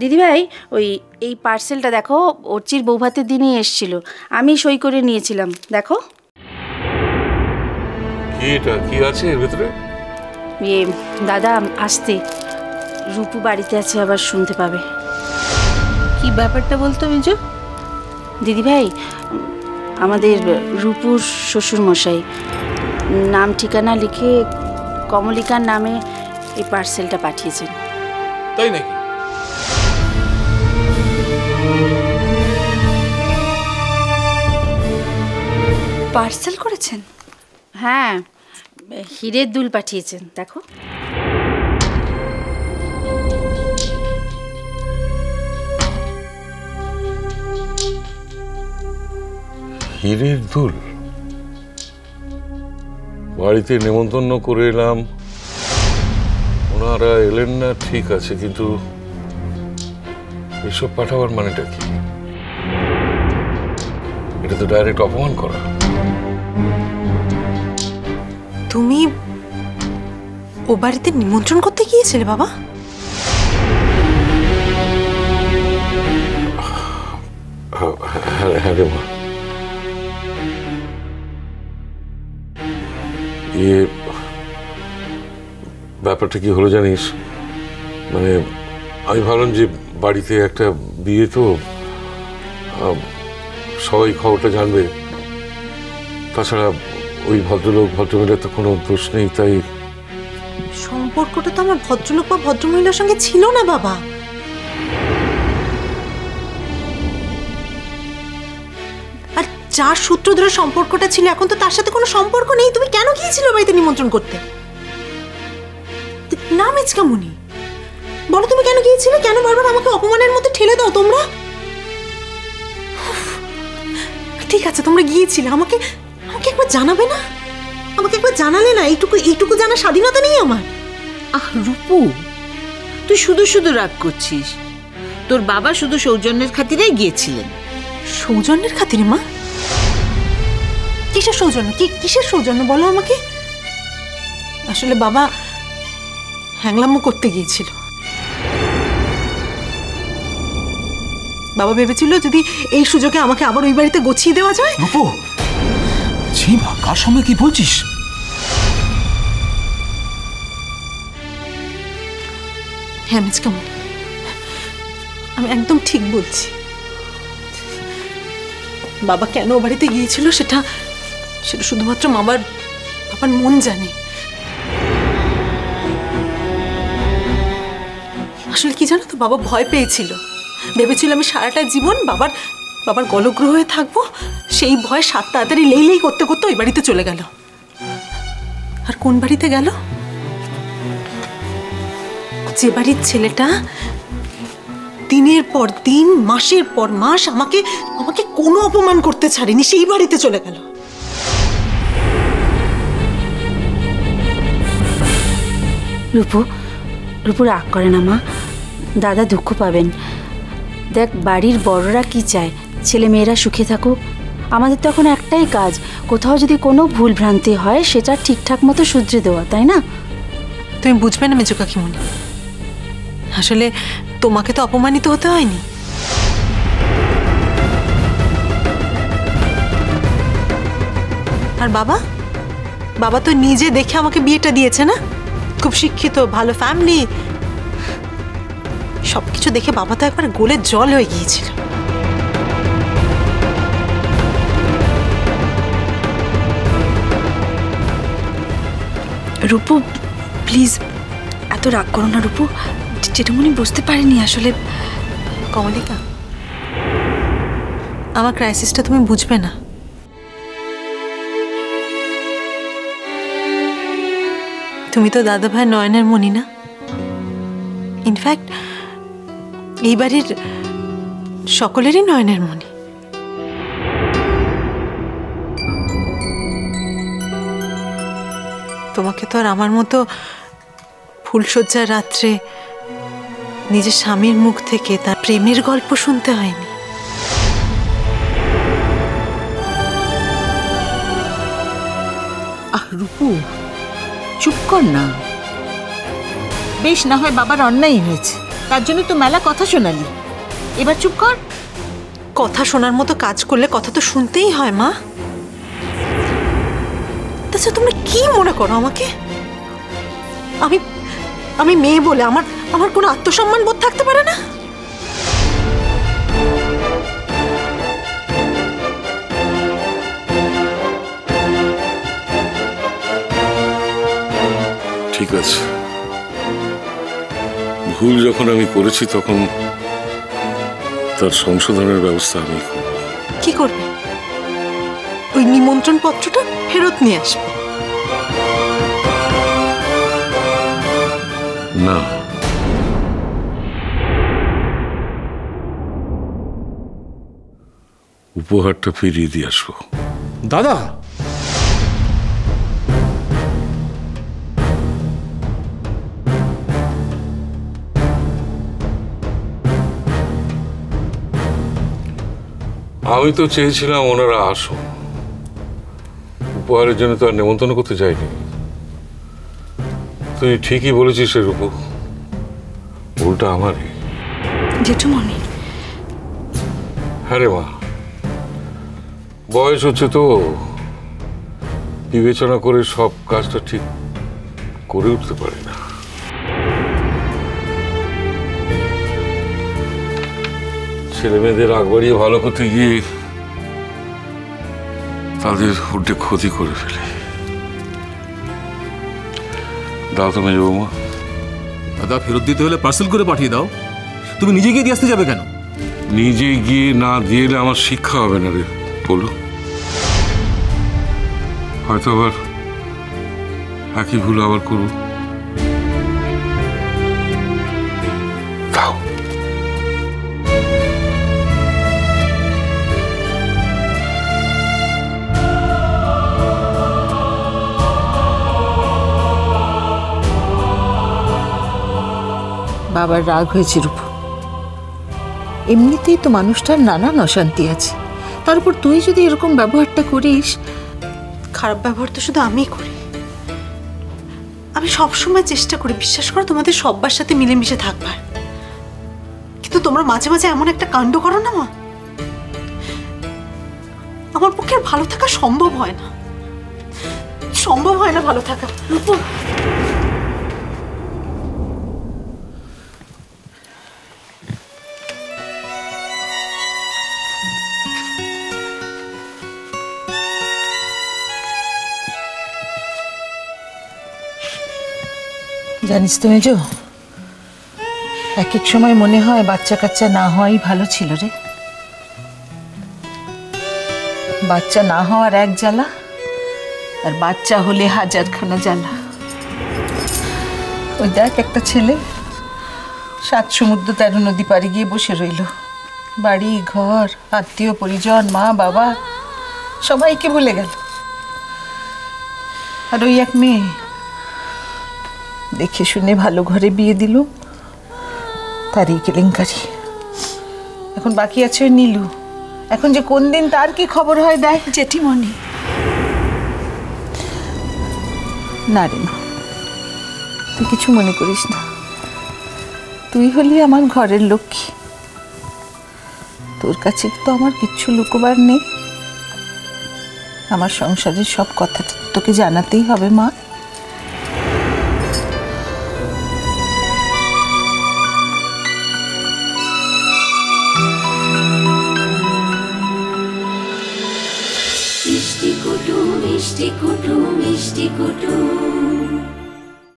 দিদিভাই, ওই এই পার্সেলটা দেখো, অর্চির বৌভাতের দিনই এসেছিল, আমি সই করে নিয়েছিলাম, দেখো। কি আছে এর ভিতরে? দাদা আসতে, রূপু বাড়িতে আছে, আবার শুনতে পাবে। কি ব্যাপারটা বলতো মেজো? দিদিভাই, আমাদের রূপুর শ্বশুরমশাই নাম ঠিকানা লিখে কমলিকার নামে এই পার্সেলটা পাঠিয়েছেন। তাই নাকি? পার্সেল করেছেন? হ্যাঁ, হীরের দুল পাঠিয়েছেন, দেখো। হীরের দুল? বাড়িতে নেমন্তন্ন করে এলাম, ওনারা এলেন না ঠিক আছে, কিন্তু এসব পাঠাবার মানেটা কি? এটা তো ডাইরেক্ট অপমান করা। তুমি ও বাড়িতে নিমন্ত্রণ করতে গিয়েছিলে বাবা? হ্যাঁ রে মা। ব্যাপারটা কি হলো জানিস, মানে আমি ভাবলাম যে বাড়িতে একটা বিয়ে, তো সবাই খবরটা জানবে, তাছাড়া ওই ভদ্রলোক ভদ্রমহিলার তো কোনো দোষ নেই, তাই। সম্পর্কটা তো আমার ভদ্রলোক বা ভদ্রমহিলার সঙ্গে ছিল না বাবা। আর যার সূত্র ধরে সম্পর্কটা ছিল, এখন তো তার সাথে কোনো সম্পর্ক নেই। তুমি কেন গিয়েছিলে বাড়িতে নিমন্ত্রণ করতে? না মেজকামুনি, বলো তুমি কেন গিয়েছিলে? কেন বারবার আমাকে অপমানের মধ্যে ঠেলে দাও তোমরা? ঠিক আছে, তোমরা গিয়েছিলে, আমাকে আমাকে একবার জানাবে না? আমাকে একবার জানালে না? এইটুকু জানার স্বাধীনতা নেই আমার? রূপু, তুই শুধু শুধু রাগ করছিস। তোর বাবা শুধু সৌজন্যের খাতিরেই গিয়েছিলেন। সৌজন্যের খাতিরে মা? কিসের সৌজন্য? কিসের সৌজন্য বলো আমাকে। আসলে বাবা হ্যাংলামো করতে গিয়েছিল। বাবা ভেবেছিল যদি এই সুযোগে আমাকে আবার ওই বাড়িতে গছিয়ে দেওয়া যায়। রূপু, ঝিমা, কার সঙ্গে কি বলছিস? হ্যাঁ মেজকামুনি, আমি একদম ঠিক বলছি। বাবা কেন ও বাড়িতে গিয়েছিল সেটা শুধুমাত্র বাবার মন জানে। আসলে কি জানো তো, বাবা ভয় পেয়েছিল, ভেবেছিল আমি সারাটা জীবন বাবার গলগ্রহ হয়ে থাকবো। সেই ভয় সাত তাড়াতাড়ি লেই করতে করতে ওই বাড়িতে চলে গেল। আর কোন বাড়িতে গেল? যে বাড়ির ছেলেটা দিনের পর দিন, মাসের পর মাস আমাকে কোনো অপমান করতে ছাড়েনি, সেই বাড়িতে চলে গেল। রূপু রাগ করে না মা, দাদা দুঃখ পাবেন। দেখ, বাড়ির বড়রা কি চায়, ছেলে মেয়েরা সুখে থাকুক। আমাদের তো এখন একটাই কাজ, কোথাও যদি কোনো ভুল ভ্রান্তি হয় সেটা ঠিকঠাক মতো শুধরে দেওয়া, তাই না? তুমি বুঝবে না মেজো কাকিমণি, আসলে তোমাকে তো অপমানিত হতে হয়নি। আর বাবা তো নিজে দেখে আমাকে বিয়েটা দিয়েছে না, খুব শিক্ষিত, ভালো ফ্যামিলি। সবকিছু দেখে বাবা তো একবার গোলে জল হয়ে গিয়েছিল। রূপু প্লিজ এত রাগ করো না রূপু, জেঠুমনি বুঝতে পারিনি আসলে। কমলিকা, আমার ক্রাইসিসটা তুমি বুঝবে না। তুমি তো দাদা ভাই নয়নের মনি না? ইনফ্যাক্ট এই বাড়ির সকলেরই নয়নের মনি। তোমাকে তো আর আমার মতো ফুলশয্যার রাত্রে নিজের স্বামীর মুখ থেকে তার প্রেমের গল্প শুনতে হয়নি। রূপু, চুপ কর না। বেশ, না হয় বাবার অন্যায় হয়েছে, তার জন্য তো মেলা কথা শোনালি, এবার চুপ কর। কথা শোনার মতো কাজ করলে কথা তো শুনতেই হয় মা। তাছাড়া তোমরা কি মনে করো আমাকে? আমি আমি মেয়ে বলে আমার আমার কোনো আত্মসম্মান বোধ থাকতে পারে না? ঠিক আছে, ভুল যখন আমি করেছি তখন তার সংশোধনের ব্যবস্থা আমি করব। কি করবে? ওই নিমন্ত্রণ পত্রটা ফেরত নিয়ে আসবে? না, উপহারটা ফিরিয়ে দিয়ে আসবো। দাদা, আমি তো চেয়েছিলাম ওনারা আসুন, উপহারের জন্য তো আর নেমন্তন্ন করতে যাইনি। তুই ঠিকই বলেছিস এর উপর, ভুলটা আমারই। জেঠুমনি, হ্যাঁ রে মা, বয়স হচ্ছে তো, বিবেচনা করে সব কাজটা ঠিক করে উঠতে পারি না। ছেলে মেয়েদের রাগ বাড়িয়ে ভালো করতে গিয়ে তাদের উল্টে ক্ষতি করে ফেলে। দাও তো মেজ বৌমা। দাদা, ফেরত দিতে হলে পার্সেল করে পাঠিয়ে দাও। তুমি নিজে গিয়ে দিয়ে আসতে যাবে কেন? নিজে গিয়ে না দিয়ে আমার শিক্ষা হবে না রে, বলো। হয়তো আবার একই ভুল আবার করব। দাও। বাবার রাগ হয়েছে রূপু, এমনিতেই তো মানুষটার নানান অশান্তি আছে, তার উপর তুই যদি এরকম ব্যবহারটা করিস। খারাপ ব্যবহার তো শুধু আমিই করি। আমি সবসময় চেষ্টা করি, বিশ্বাস করো, তোমাদের সবার সাথে মিলেমিশে থাকবার। কিন্তু তোমরা মাঝে মাঝে এমন একটা কাণ্ড করো না মা, আমার পক্ষে ভালো থাকা সম্ভব হয় না, সম্ভব হয় না ভালো থাকা। রূপু, জানিস তো মেজো, এক এক সময় মনে হয় বাচ্চা কাচ্চা না হওয়াই ভালো ছিল রে। বাচ্চা না হওয়ার এক জ্বালা, আর বাচ্চা হলে হাজারখানা জ্বালা। ওই দেখ, একটা ছেলে 7 সমুদ্র 13 নদী পাড়ি গিয়ে বসে রইল। বাড়ি ঘর, আত্মীয় পরিজন, মা বাবা সবাইকে ভুলে গেল। আর ওই এক মেয়ে, দেখে শুনে ভালো ঘরে বিয়ে দিল, তারই কেলেঙ্কারি। এখন বাকি আছে ওই নীলু। এখন যে কোন দিন তার কি খবর হয় দেখ। জেঠিমনি, না রে মা, তুই কিছু মনে করিস না। তুই হলি আমার ঘরের লক্ষ্মী, তোর কাছে তো আমার কিচ্ছু লুকোবার নেই। আমার সংসারের সব কথাটা তোকে জানাতেই হবে মা। মিষ্টি কুটু মিষ্টি কুটু মিষ্টি কুটু।